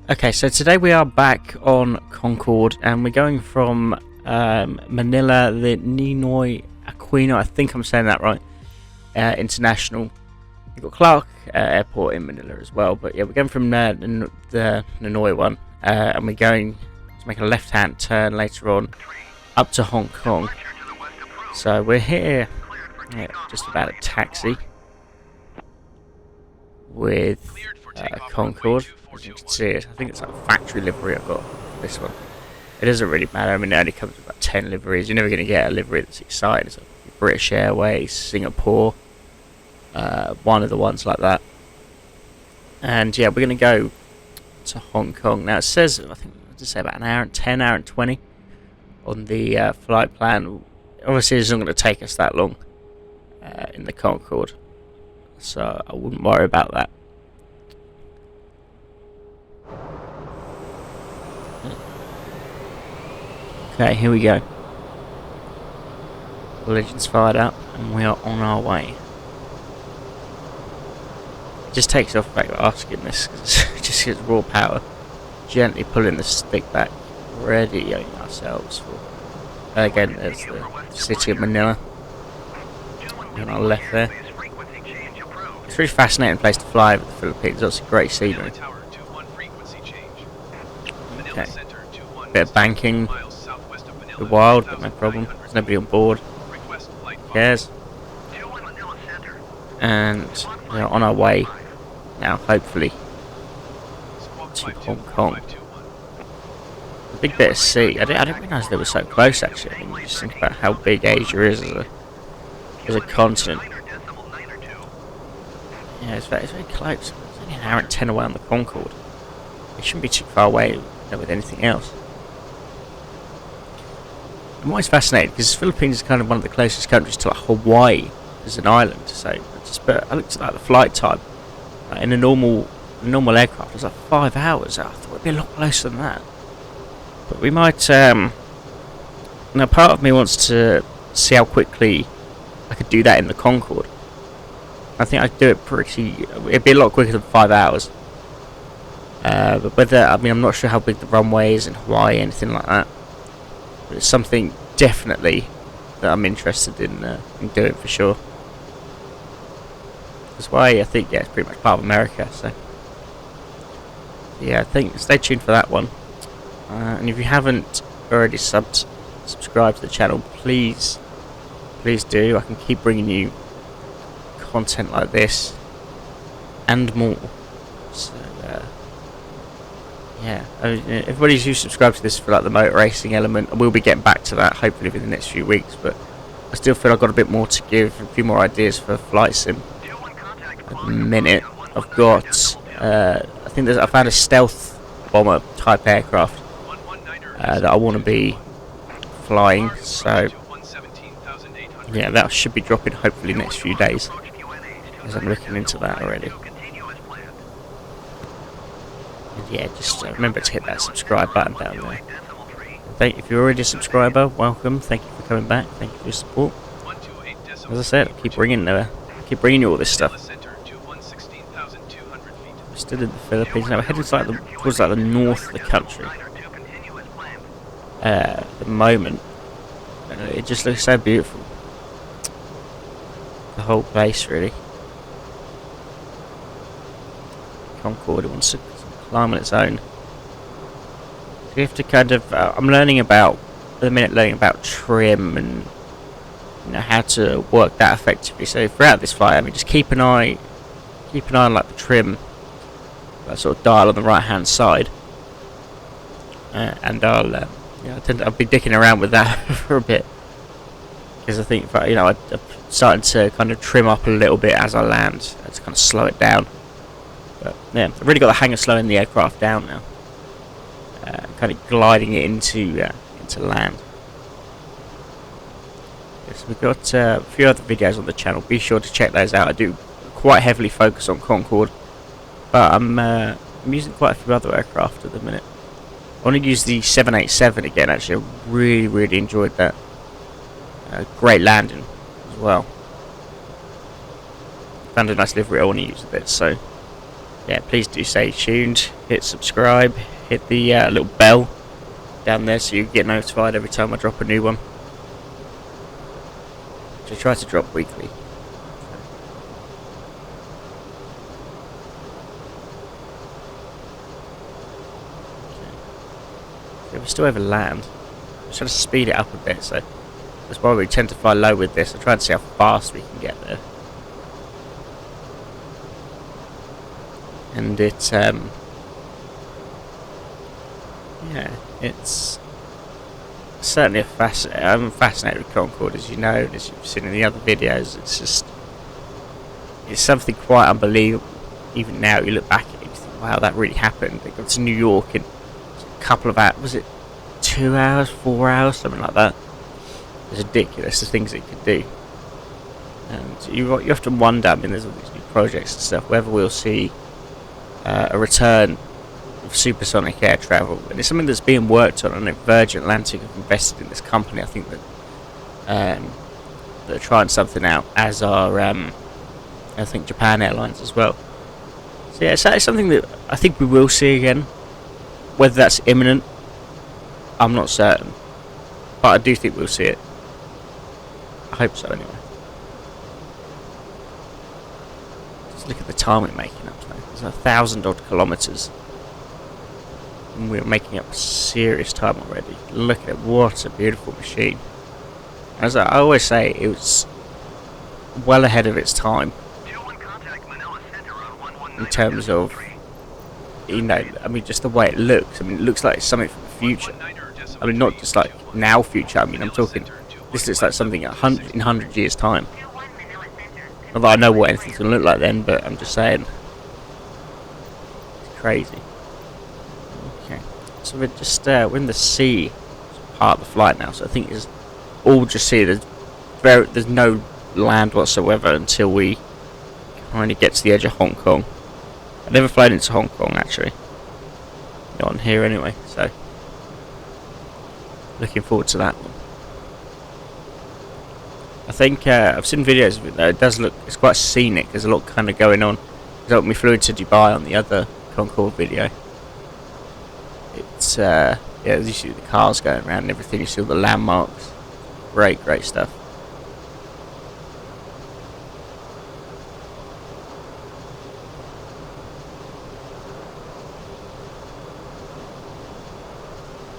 Okay, so today we are back on Concorde and we're going from Manila, the Ninoy Aquino, I think I'm saying that right, International. We've got Clark Airport in Manila as well, but yeah, we're going from the Ninoy one and we're going to make a left-hand turn later on up to Hong Kong. So we're here just about a taxi with Concorde. As you can see it, I think it's like a factory livery I've got for this one. It doesn't really matter, I mean it only comes with about 10 liveries. You're never going to get a livery that's exciting. It's like British Airways, Singapore, one of the ones like that. And yeah, we're going to go to Hong Kong. Now it says, I think, what did it say, about an hour and 10, hour and 20 on the flight plan. Obviously it's not going to take us that long in the Concorde, so I wouldn't worry about that. Okay, here we go. The engine's fired up and we are on our way. It just takes off back asking this because it just gets raw power. Gently pulling the stick back, readying ourselves for. Again, there's the city of Manila on our left there. It's a really fascinating place to fly over the Philippines. It's a great scenery. Okay. Bit of banking. The wild, but no problem. There's nobody on board. Who cares? And we're on our way now, hopefully, to Hong Kong. A big bit of sea. I didn't realise they were so close actually. I mean, you just think about how big Asia is as a continent. Yeah, it's very close. It's only an hour and 10 away on the Concorde. It shouldn't be too far away with anything else. I'm always fascinated because the Philippines is kind of one of the closest countries to like Hawaii as an island. So I looked at like the flight time in a normal aircraft. It was like 5 hours. I thought it'd be a lot closer than that. But we might. Now, part of me wants to see how quickly I could do that in the Concorde. I think I could do it it'd be a lot quicker than 5 hours. But I'm not sure how big the runway is in Hawaii, anything like that. But it's something definitely that I'm interested in doing for sure. That's why I think it's pretty much part of America. So yeah, I think stay tuned for that one. And if you haven't already subscribed to the channel, please do. I can keep bringing you content like this and more. So yeah, I mean, everybody who subscribed to this for like the motor racing element, I will be getting back to that hopefully within the next few weeks. But I still feel I've got a bit more to give, a few more ideas for flight sim. At the minute, I've got I found a stealth bomber type aircraft that I want to be flying. So yeah, that should be dropping hopefully next few days, as I'm looking into that already. And yeah, just remember to hit that subscribe button down there. If you're already a subscriber, welcome. Thank you for coming back. Thank you for your support. As I said, I'll keep bringing you all this stuff. We're still in the Philippines now. We're heading towards the north of the country. At the moment, it just looks so beautiful. The whole place, really. Concorde wants to climb on its own. So you have to kind of. I'm learning about trim and how to work that effectively. So throughout this flight, I mean, just keep an eye on like the trim, that sort of dial on the right hand side, and I'll be dicking around with that for a bit because I think I'm starting to kind of trim up a little bit as I land to kind of slow it down. But yeah, I've really got the hang of slowing the aircraft down now, kind of gliding it into land. Yes, we've got a few other videos on the channel. Be sure to check those out. I do quite heavily focus on Concorde, but I'm using quite a few other aircraft at the minute. I want to use the 787 again. Actually, I really enjoyed that. Great landing as well. Found a nice livery I want to use a bit, so yeah, please do stay tuned. Hit subscribe. Hit the little bell down there so you get notified every time I drop a new one. So I try to drop weekly. Yeah, we still have a land. I'm trying to speed it up a bit, so that's why we tend to fly low with this. I try to see how fast we can get there. And it's yeah, it's certainly I'm fascinated with Concorde, as you know, and as you've seen in the other videos. It's something quite unbelievable. Even now, you look back at it, you think, wow, that really happened. They got to New York in a couple of hours. Was it 2 hours, 4 hours, something like that? It's ridiculous the things it could do. And you often wonder, I mean, there's all these new projects and stuff, whether we'll see a return of supersonic air travel, and it's something that's being worked on. And Virgin Atlantic have invested in this company. I think that they're trying something out, as are I think Japan Airlines as well. So yeah, it's something that I think we will see again. Whether that's imminent, I'm not certain, but I do think we'll see it. I hope so, anyway. Just look at the time we're making up now. It's 1,000 odd kilometres. And we're making up serious time already. Look at it, what a beautiful machine. As I always say, it was well ahead of its time in terms of, you know, I mean, just the way it looks. I mean, it looks like it's something from the future. I mean, not just like now future. I mean, I'm talking, this looks like something in 100 years time. Not that I know what anything's going to look like then, but I'm just saying. It's crazy. Okay, so we're just we're in the sea part of the flight now, so I think it's all just sea. There's no land whatsoever until we kind of get to the edge of Hong Kong. I've never flown into Hong Kong, actually. Not on here anyway, so looking forward to that one. I think I've seen videos of it though. It does look, it's quite scenic. There's a lot kind of going on. We flew into Dubai on the other Concorde video. It's yeah, you see the cars going around and everything. You see all the landmarks. Great stuff.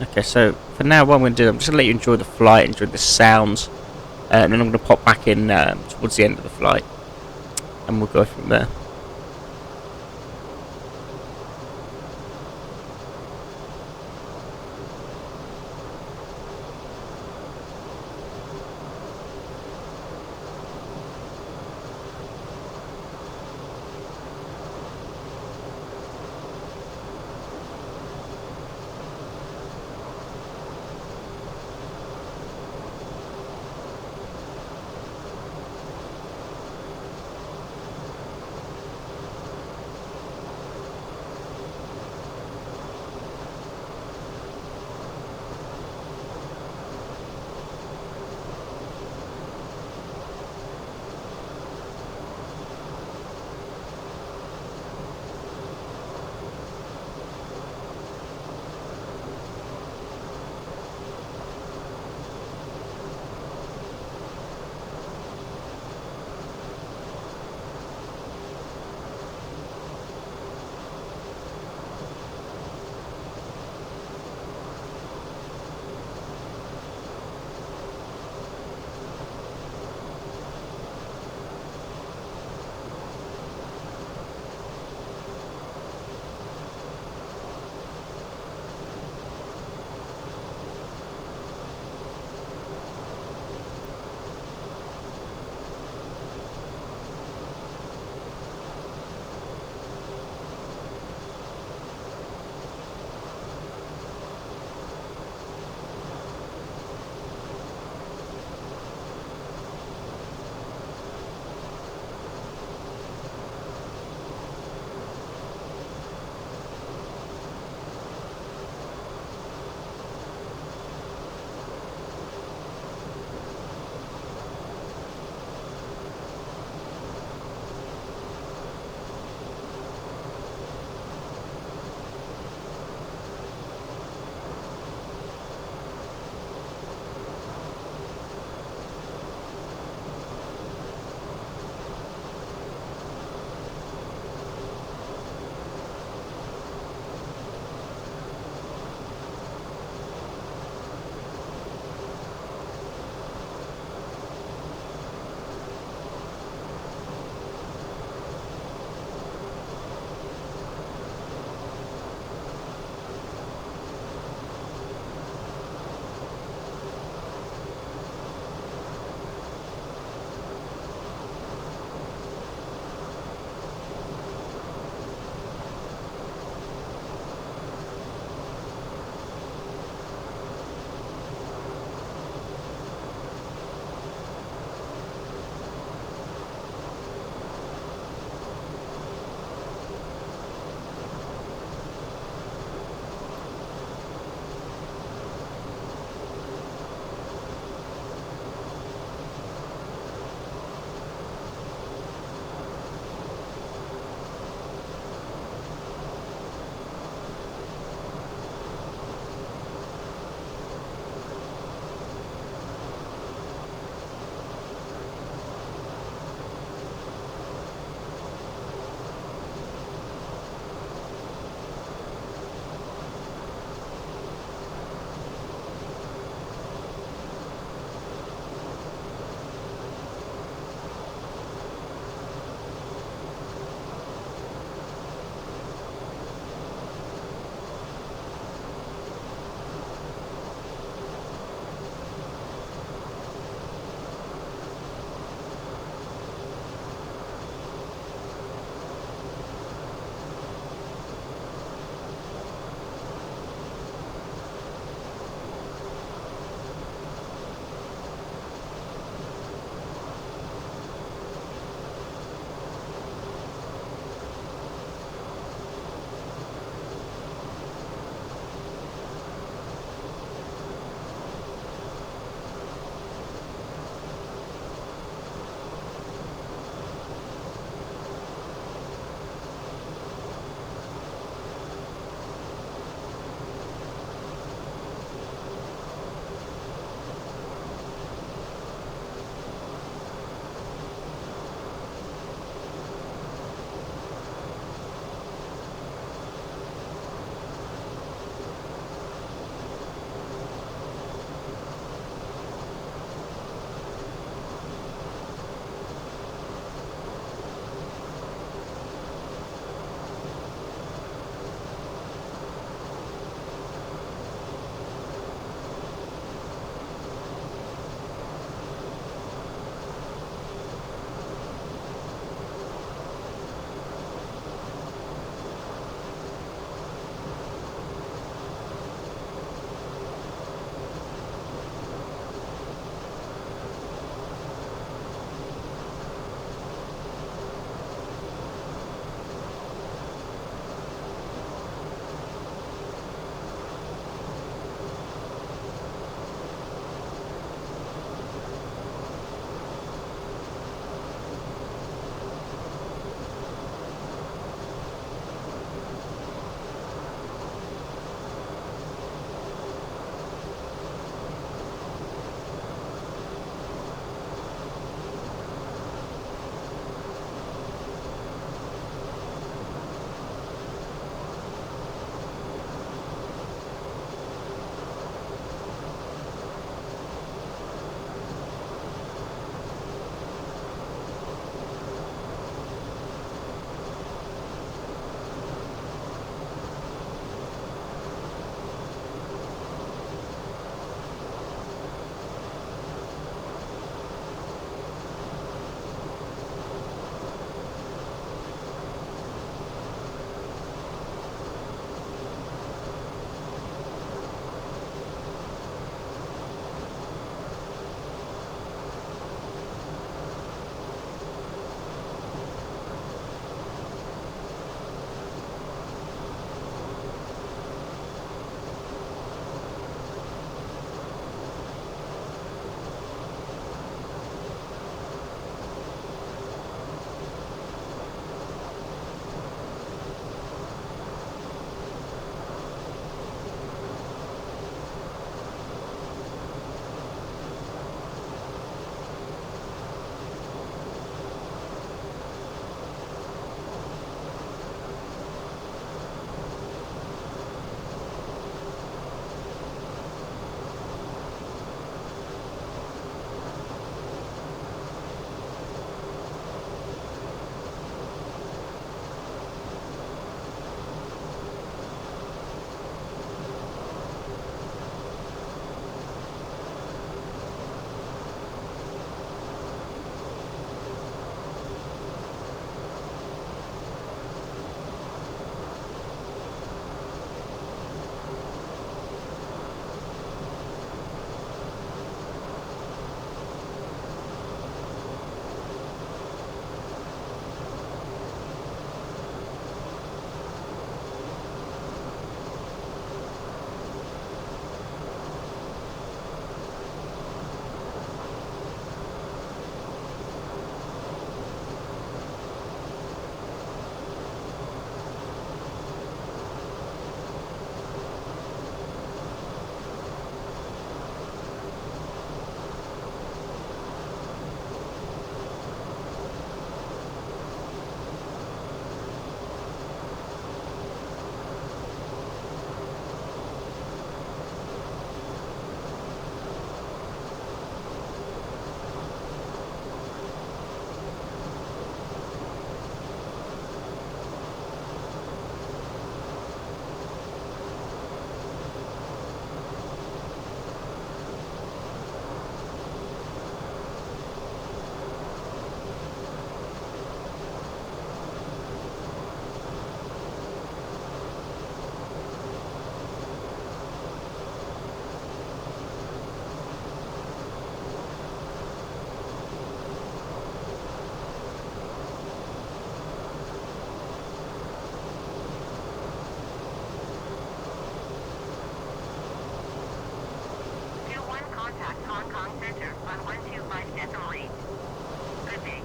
Okay, so for now, what I'm going to do, I'm just going to let you enjoy the flight, enjoy the sounds, and then I'm going to pop back in towards the end of the flight, and we'll go from there. Kong Center on 125.8. Good day.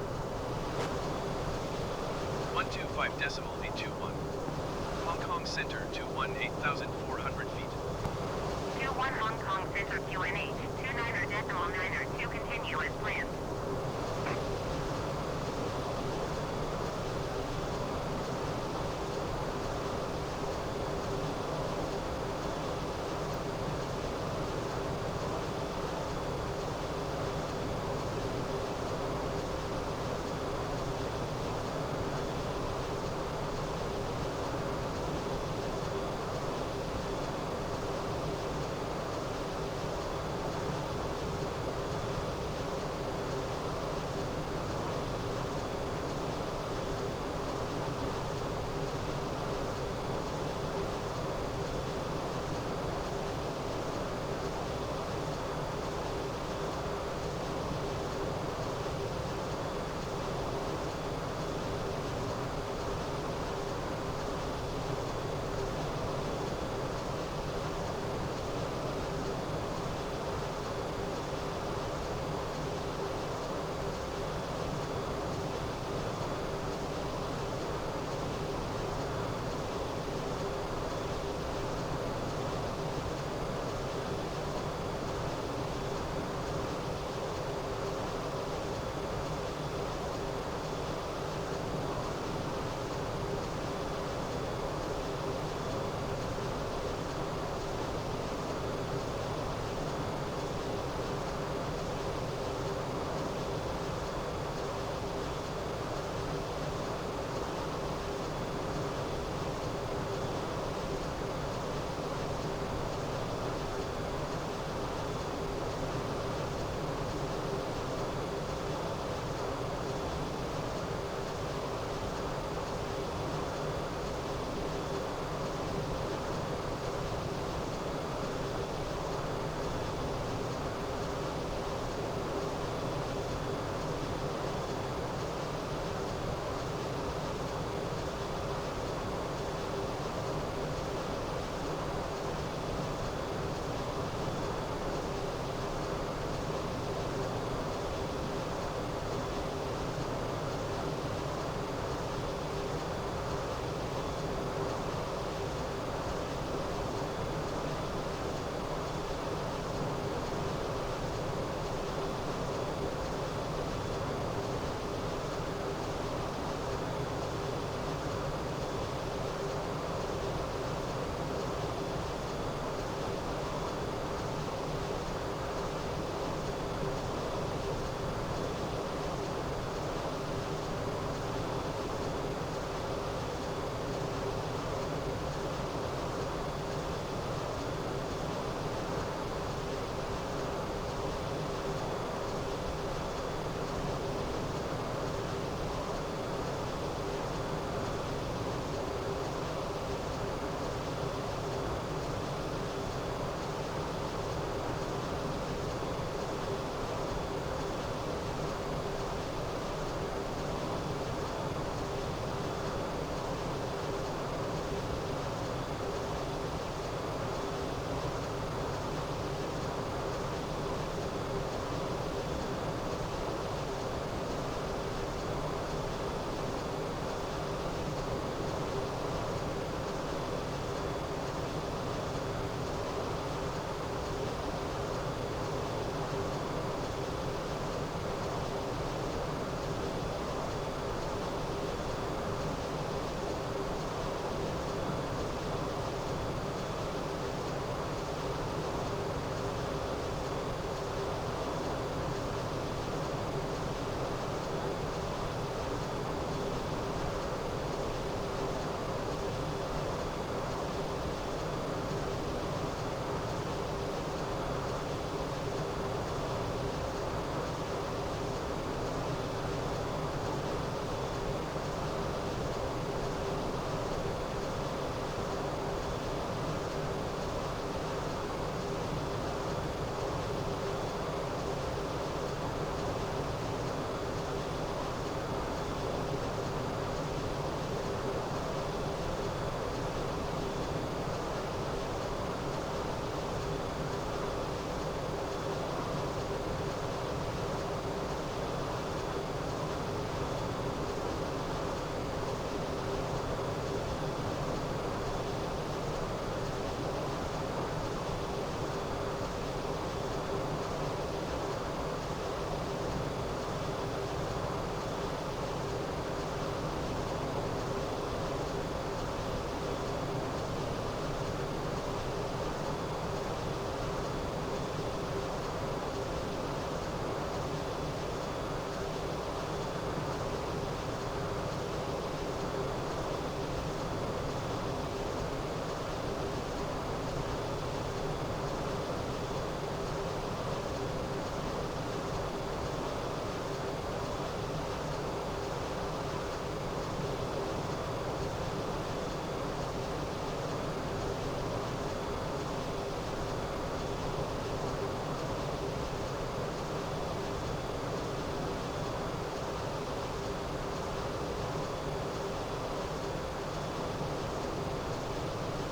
125.821. Hong Kong Center 218,400 feet. 21 Hong Kong Center QNH 29.902 continue as planned.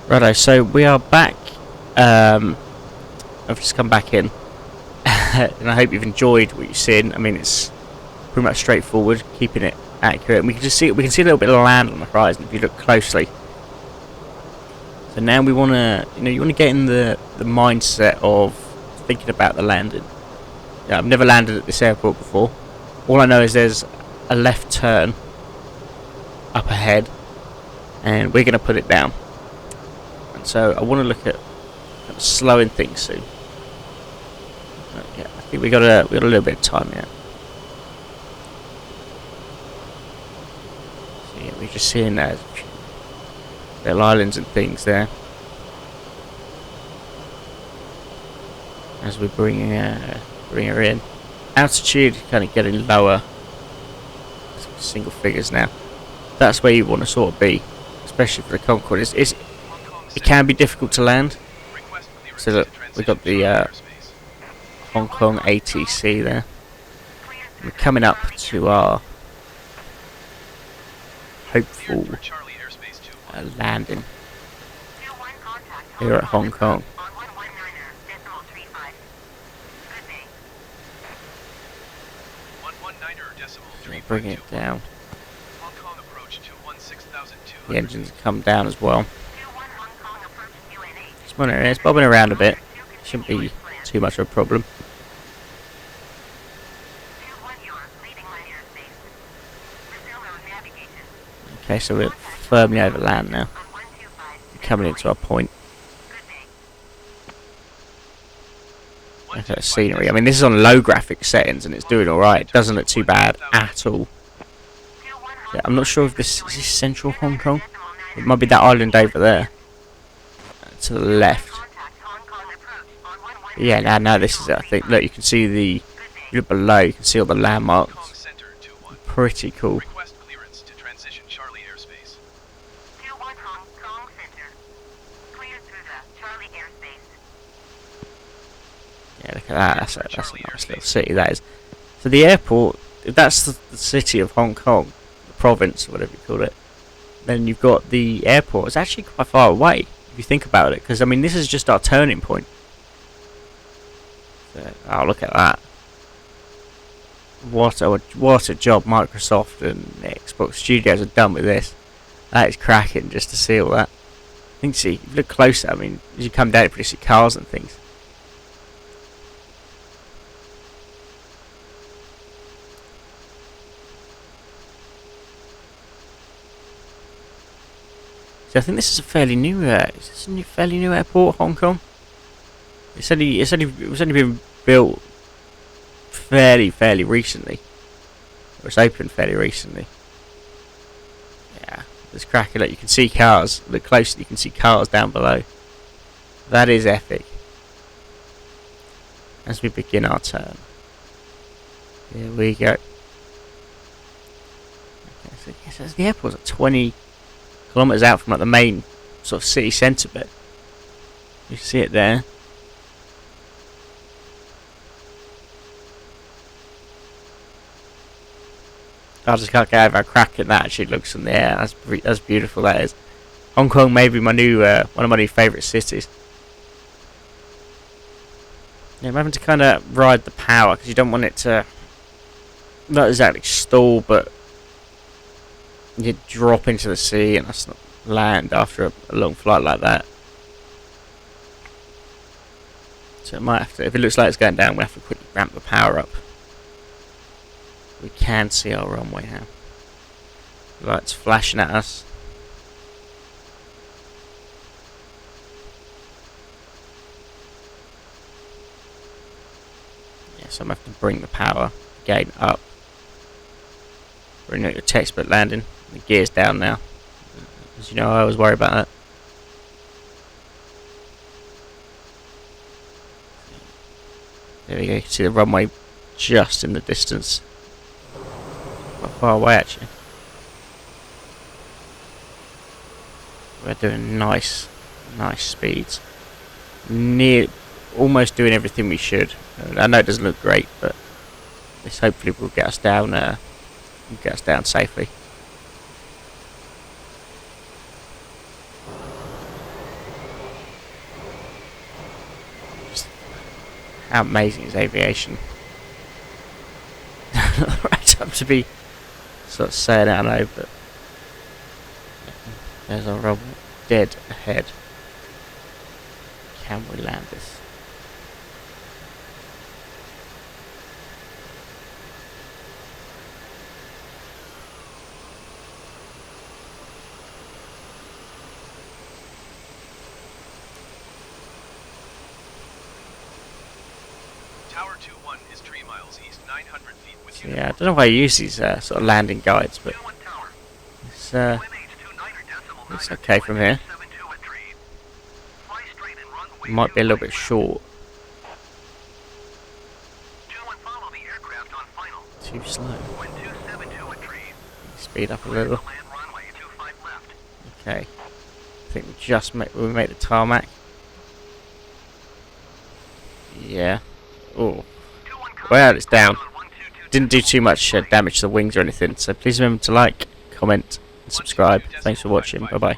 Righto, so we are back. I've just come back in, and I hope you've enjoyed what you've seen. I mean, it's pretty much straightforward, keeping it accurate. And we can just see, we can see a little bit of land on the horizon if you look closely. So now we want to, you want to get in the mindset of thinking about the landing. Yeah, I've never landed at this airport before. All I know is there's a left turn up ahead, and we're going to put it down. And so I want to look at kind of slowing things soon. Yeah, I think we got a little bit of time yet. So yeah, we're just seeing little islands and things there as we bring her in. Altitude kind of getting lower. Single figures now. That's where you want to sort of be, especially for the Concorde. It can be difficult to land. So look, we've got the Hong Kong ATC there. We're coming up to our hopeful landing here at Hong Kong. Bring it down. The engines come down as well. It's bobbing around a bit. Shouldn't be too much of a problem. Okay, so we're firmly over land now. We're coming into our point. Look at the scenery. I mean, this is on low graphics settings and it's doing alright. It doesn't look too bad at all. Yeah, I'm not sure if this is central Hong Kong. It might be that island over there. To the left. Yeah, now this is it, I think. Look, you can see you look below, you can see all the landmarks. Pretty cool. Yeah, look at that. That's a nice little city, that is. So the airport, if that's the city of Hong Kong, the province, or whatever you call it, then you've got the airport. It's actually quite far away, if you think about it, because, I mean, this is just our turning point. So, oh, look at that. What a job Microsoft and Xbox Studios have done with this. That is cracking, just to see all that. I think, see, if you look closer, I mean, as you come down, you probably see cars and things. So I think this is a fairly new. Is this a fairly new airport, Hong Kong? It was only been built fairly recently. Or it's opened fairly recently. Yeah, it's cracking. Look, you can see cars. Look closely, you can see cars down below. That is epic. As we begin our turn, here we go. Okay, so the airport's at 20 kilometers out from like the main sort of city centre bit. You see it there. I just can't get over how cracking that actually looks in the air. That's beautiful. That is. Hong Kong may be my new one of my new favourite cities. Yeah, I'm having to kind of ride the power because you don't want it to not exactly stall, but you drop into the sea and that's not land after a long flight like that. So it might have to, if it looks like it's going down, we'll have to quickly ramp the power up. We can see our runway now. Lights flashing at us. Yeah, so I'm going to have to bring the power again up. Bring out your textbook landing. The gear's down now. As you know, I always worry about that. There we go, you can see the runway just in the distance. Quite far away actually. We're doing nice speeds. Almost doing everything we should. I know it doesn't look great, but this hopefully will get us down safely. How amazing is aviation? Right up to be sort of saying it, I know, but there's a robot dead ahead. Can we land this? Tower 2-1 is 3 miles east, 900 feet with So, you. yeah, I don't know why I use these sort of landing guides, but it's looks okay from here. Might be a little bit short. Too slow. Speed up a little. Okay. I think we made the tarmac. Yeah. Oh. Well, it's down. Didn't do too much damage to the wings or anything. So please remember to like, comment, and subscribe. Thanks for watching. Bye bye.